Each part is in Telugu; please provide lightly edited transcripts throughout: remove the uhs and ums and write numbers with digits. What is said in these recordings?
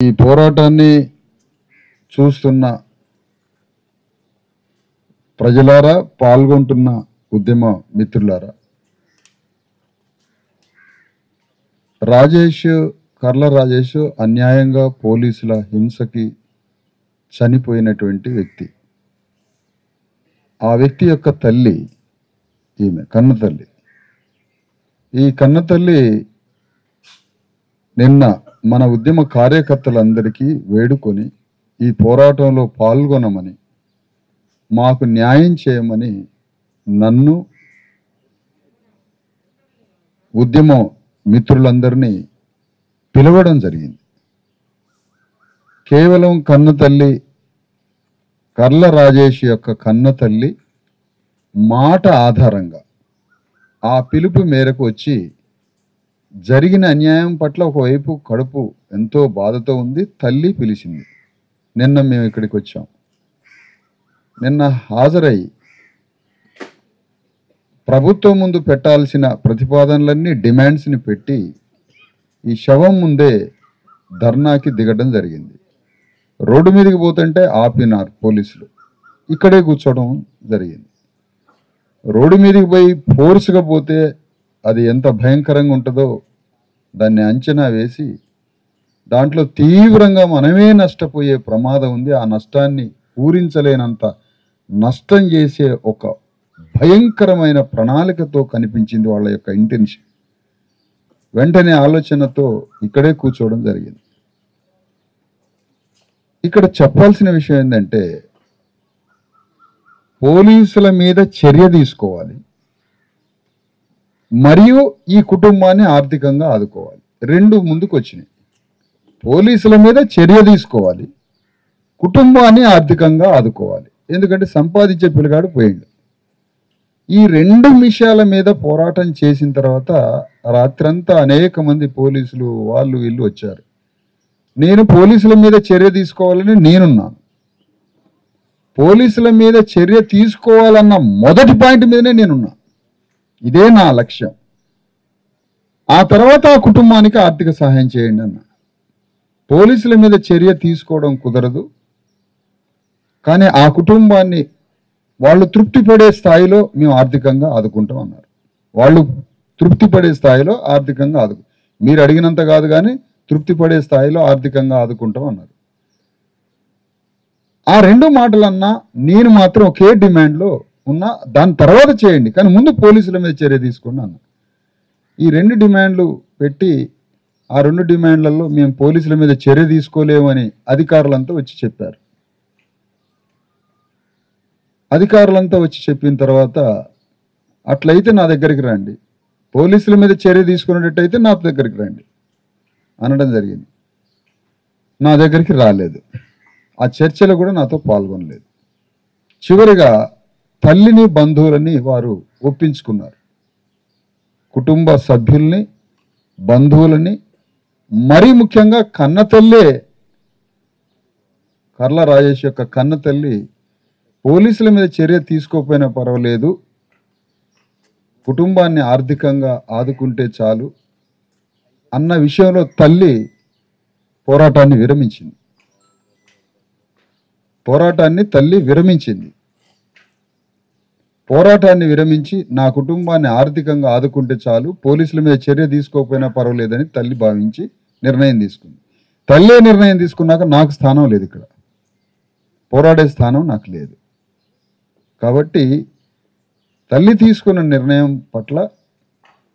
ఈ పోరాటాన్ని చూస్తున్న ప్రజలారా, పాల్గొంటున్న ఉద్యమ మిత్రులారా, కర్ల రాజేష్ అన్యాయంగా పోలీసుల హింసకి చనిపోయినటువంటి వ్యక్తి. ఆ వ్యక్తి యొక్క తల్లి ఈమె కన్నతల్లి. ఈ కన్నతల్లి నిన్న మన ఉద్యమ కార్యకర్తలందరికీ వేడుకొని ఈ పోరాటంలో పాల్గొనమని, మాకు న్యాయం చేయమని నన్ను, ఉద్యమ మిత్రులందరినీ పిలవడం జరిగింది. కేవలం కన్నతల్లి కర్ల రాజేష్ యొక్క కన్నతల్లి మాట ఆధారంగా ఆ పిలుపు మేరకు వచ్చి జరిగిన అన్యాయం పట్ల ఒకవైపు కడుపు ఎంతో బాధతో ఉంది. తల్లి పిలిచింది. నిన్న మేము ఇక్కడికి వచ్చాం. నిన్న హాజరై ప్రభుత్వం ముందు పెట్టాల్సిన ప్రతిపాదనలన్నీ, డిమాండ్స్ని పెట్టి ఈ శవం ముందే ధర్నాకి దిగడం జరిగింది. రోడ్డు మీదకి పోతుంటే ఆపినారు పోలీసులు. ఇక్కడే కూర్చోవడం జరిగింది. రోడ్డు మీదకి పోయి ఫోర్స్గా పోతే అది ఎంత భయంకరంగా ఉంటుందో దాన్ని అంచనా వేసి దాంట్లో తీవ్రంగా మనమే నష్టపోయే ప్రమాదం ఉంది. ఆ నష్టాన్ని పూరించలేనంత నష్టం చేసే ఒక భయంకరమైన ప్రణాళికతో కనిపించింది వాళ్ళ యొక్క ఇంటెన్షన్. వెంటనే ఆలోచనతో ఇక్కడే కూర్చోవడం జరిగింది. ఇక్కడ చెప్పాల్సిన విషయం ఏంటంటే, పోలీసుల మీద చర్య తీసుకోవాలి మరియు ఈ కుటుంబాన్ని ఆర్థికంగా ఆదుకోవాలి. రెండు ముందుకు వచ్చినాయి. పోలీసుల మీద చర్య తీసుకోవాలి, కుటుంబాన్ని ఆర్థికంగా ఆదుకోవాలి. ఎందుకంటే సంపాదించే పిల్లగాడు పోయిండు. ఈ రెండు విషయాల మీద పోరాటం చేసిన తర్వాత రాత్రంతా అనేక మంది పోలీసులు వాళ్ళు వీళ్ళు వచ్చారు. నేను పోలీసుల మీద చర్య తీసుకోవాలని నేనున్నాను. పోలీసుల మీద చర్య తీసుకోవాలన్న మొదటి పాయింట్ మీదనే నేనున్నా. ఇదే నా లక్ష్యం. ఆ తర్వాత ఆ కుటుంబానికి ఆర్థిక సహాయం చేయండి అన్న. పోలీసుల మీద చర్య తీసుకోవడం కుదరదు, కానీ ఆ కుటుంబాన్ని వాళ్ళు తృప్తి పడే స్థాయిలో మేము ఆర్థికంగా ఆదుకుంటాం అన్నారు. వాళ్ళు తృప్తి పడే స్థాయిలో ఆర్థికంగా మీరు అడిగినంత కాదు కానీ తృప్తి పడే స్థాయిలో ఆర్థికంగా ఆదుకుంటాం అన్నారు. ఆ రెండు మాటలన్నా నేను మాత్రం ఒకే డిమాండ్లో ఉన్నా. దాని తర్వాత చేయండి, కానీ ముందు పోలీసుల మీద చర్య తీసుకోండి అన్న. ఈ రెండు డిమాండ్లు పెట్టి ఆ రెండు డిమాండ్లలో మేము పోలీసుల మీద చర్య తీసుకోలేమని అధికారులంతా వచ్చి చెప్పారు. అధికారులంతా వచ్చి చెప్పిన తర్వాత అట్లయితే నా దగ్గరికి రండి, పోలీసుల మీద చర్య తీసుకునేటట్టయితే నా దగ్గరికి రండి అనడం జరిగింది. నా దగ్గరికి రాలేదు. ఆ చర్చలో కూడా నాతో పాల్గొనలేదు. చివరిగా తల్లిని, బంధువులని వారు ఒప్పించుకున్నారు. కుటుంబ సభ్యుల్ని, బంధువులని, మరీ ముఖ్యంగా కన్నతల్లే, కర్ల రాజేష్ యొక్క కన్నతల్లి పోలీసుల మీద చర్య తీసుకోకపోయినా పర్వాలేదు, కుటుంబాన్ని ఆర్థికంగా ఆదుకుంటే చాలు అన్న విషయంలో తల్లి పోరాటాన్ని విరమించింది. పోరాటాన్ని విరమించి నా కుటుంబాన్ని ఆర్థికంగా ఆదుకుంటే చాలు, పోలీసుల మీద చర్య తీసుకోకపోయినా పర్వాలేదని తల్లి భావించి నిర్ణయం తీసుకుంది. తల్లే నిర్ణయం తీసుకున్నాక నాకు స్థానం లేదు, ఇక్కడ పోరాడే స్థానం నాకు లేదు. కాబట్టి తల్లి తీసుకున్న నిర్ణయం పట్ల,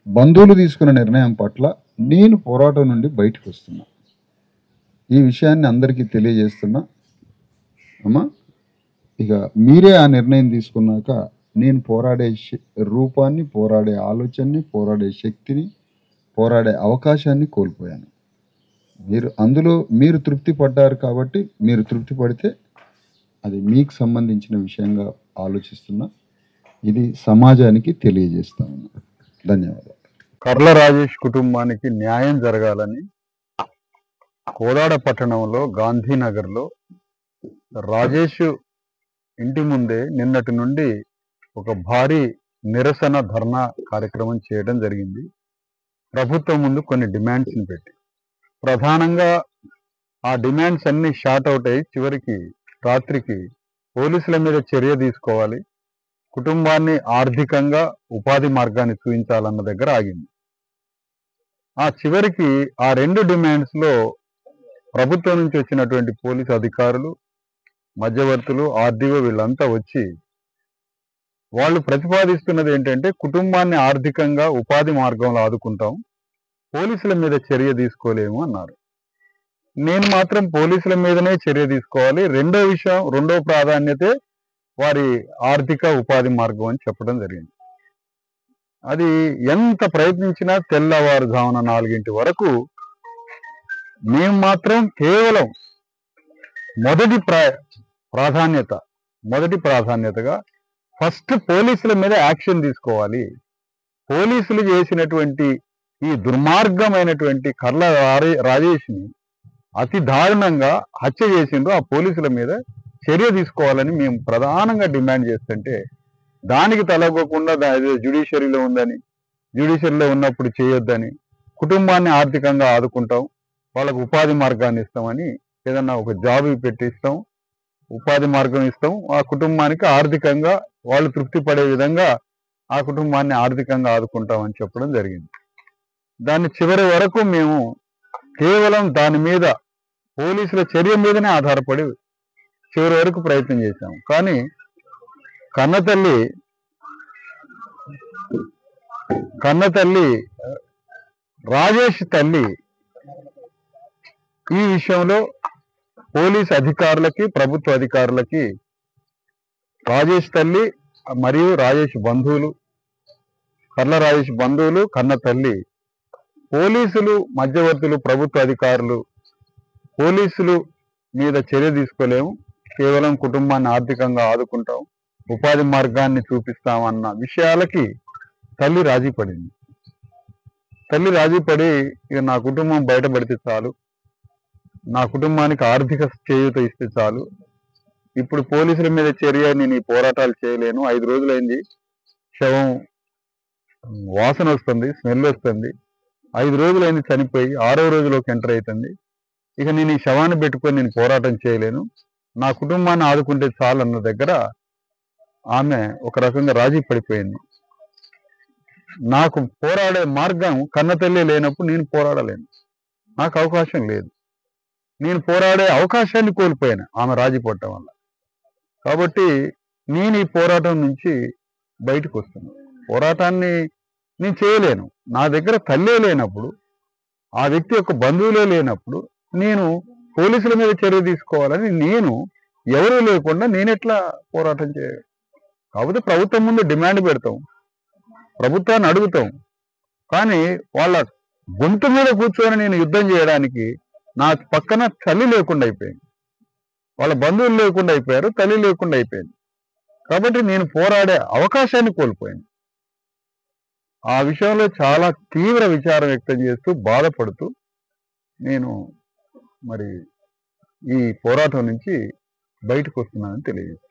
బంధువులు తీసుకున్న నిర్ణయం పట్ల నేను పోరాటం నుండి బయటకు వస్తున్నా. ఈ విషయాన్ని అందరికీ తెలియజేస్తున్నా. అమ్మా, ఇక మీరే ఆ నిర్ణయం తీసుకున్నాక నేను పోరాడే రూపాన్ని, పోరాడే ఆలోచనని, పోరాడే శక్తిని, పోరాడే అవకాశాన్ని కోల్పోయాను. మీరు తృప్తి పడ్డారు కాబట్టి మీరు తృప్తి పడితే అది మీకు సంబంధించిన విషయంగా ఆలోచిస్తున్నా. ఇది సమాజానికి తెలియజేస్తాను. ధన్యవాదాలు. కర్ల రాజేష్ కుటుంబానికి న్యాయం జరగాలని కోదాడ పట్టణంలో గాంధీనగర్లో రాజేష్ ఇంటి ముందే నిన్నటి నుండి ఒక భారీ నిరసన ధర్నా కార్యక్రమం చేయడం జరిగింది. ప్రభుత్వం ముందు కొన్ని డిమాండ్స్ని పెట్టి, ప్రధానంగా ఆ డిమాండ్స్ అన్ని షార్ట్ అవుట్ అయ్యి చివరికి రాత్రికి పోలీసుల మీద చర్య తీసుకోవాలి, కుటుంబాన్ని ఆర్థికంగా ఉపాధి మార్గాన్ని చూపించాలన్న దగ్గర ఆగింది. ఆ చివరికి ఆ 2 డిమాండ్స్ లో ప్రభుత్వం నుంచి వచ్చినటువంటి పోలీసు అధికారులు, మధ్యవర్తులు, ఆర్డీఓ వీళ్ళంతా వచ్చి వాళ్ళు ప్రతిపాదిస్తున్నది ఏంటంటే కుటుంబాన్ని ఆర్థికంగా ఉపాధి మార్గంలో ఆదుకుంటాం, పోలీసుల మీద చర్య తీసుకోలేము అన్నారు. నేను మాత్రం పోలీసుల మీదనే చర్య తీసుకోవాలి, రెండో ప్రాధాన్యతే వారి ఆర్థిక ఉపాధి మార్గం అని చెప్పడం జరిగింది. అది ఎంత ప్రయత్నించినా తెల్లవారుజామున 4 వరకు మేము మాత్రం కేవలం మొదటి ప్రాధాన్యతగా ఫస్ట్ పోలీసుల మీద యాక్షన్ తీసుకోవాలి, పోలీసులు చేసినటువంటి ఈ దుర్మార్గమైనటువంటి కర్ల రాజేష్ని అతి దారుణంగా హత్య చేసిండ్రు, ఆ పోలీసుల మీద చర్య తీసుకోవాలని మేము ప్రధానంగా డిమాండ్ చేస్తుంటే దానికి తలగకుండా జ్యుడిషియరీలో ఉందని, జ్యుడిషియరీలో ఉన్నప్పుడు చేయొద్దని, కుటుంబాన్ని ఆర్థికంగా ఆదుకుంటాం, వాళ్ళకు ఉపాధి మార్గాన్ని ఇస్తామని, ఏదన్నా ఒక జాబ్ పెట్టిస్తాం, ఉపాధి మార్గం ఇస్తాం, ఆ కుటుంబానికి ఆర్థికంగా వాళ్ళు తృప్తి పడే విధంగా ఆ కుటుంబాన్ని ఆర్థికంగా ఆదుకుంటామని చెప్పడం జరిగింది. దాన్ని చివరి వరకు మేము కేవలం దాని మీద పోలీసుల చర్య మీదనే ఆధారపడి చివరి వరకు ప్రయత్నం చేశాము. కానీ కన్నతల్లి రాజేష్ తల్లి ఈ విషయంలో పోలీసు అధికారులకి, ప్రభుత్వ అధికారులకి, రాజేష్ తల్లి మరియు రాజేష్ బంధువులు, కర్ల రాజేష్ బంధువులు, కన్న తల్లి, పోలీసులు, మధ్యవర్తులు, ప్రభుత్వ అధికారులు పోలీసులు మీద చర్య తీసుకోలేము, కేవలం కుటుంబాన్ని ఆర్థికంగా ఆదుకుంటాం, ఉపాధి మార్గాన్ని చూపిస్తామన్న విషయాలకి తల్లి రాజీ పడింది. తల్లి రాజీ పడి ఇక నా కుటుంబం బయటపడితే చాలు, నా కుటుంబానికి ఆర్థిక చేయూత ఇస్తే చాలు, ఇప్పుడు పోలీసుల మీద చర్య నేను ఈ పోరాటాలు చేయలేను, 5 రోజులైంది, శవం వాసన వస్తుంది, స్మెల్ వస్తుంది, 5 రోజులైంది చనిపోయి, 6వ రోజులోకి ఎంటర్ అవుతుంది, ఇక నేను ఈ శవాన్ని పెట్టుకొని నేను పోరాటం చేయలేను, నా కుటుంబాన్ని ఆదుకుంటే చాలు అన్న దగ్గర ఆమె ఒక రకంగా రాజీ పడిపోయింది. నాకు పోరాడే మార్గం కన్నతల్లి లేనప్పుడు నేను పోరాడలేను, నాకు అవకాశం లేదు, నేను పోరాడే అవకాశాన్ని కోల్పోయాను ఆమె రాజీ పడటం వల్ల. కాబట్టి నేను ఈ పోరాటం నుంచి బయటకు వస్తున్నాను. పోరాటాన్ని నేను చేయలేను, నా దగ్గర తల్లే లేనప్పుడు, ఆ వ్యక్తి యొక్క బంధువులే లేనప్పుడు నేను పోలీసుల మీద చర్య తీసుకోవాలని నేను ఎవరూ లేకుండా నేనెట్లా పోరాటం చేయను? కాకపోతే ప్రభుత్వం ముందు డిమాండ్ పెడతాం, ప్రభుత్వాన్ని అడుగుతాం, కానీ వాళ్ళ గొంతు మీద కూర్చొని నేను యుద్ధం చేయడానికి నా పక్కన తల్లి లేకుండా అయిపోయింది, వాళ్ళ బంధువులు లేకుండా అయిపోయారు, తల్లి లేకుండా అయిపోయింది. కాబట్టి నేను పోరాడే అవకాశాన్ని కోల్పోయాను. ఆ విషయంలో చాలా తీవ్ర విచారం వ్యక్తం చేస్తూ, బాధపడుతూ నేను మరి ఈ పోరాటం నుంచి బయటకు వస్తున్నానని తెలియజేస్తాను.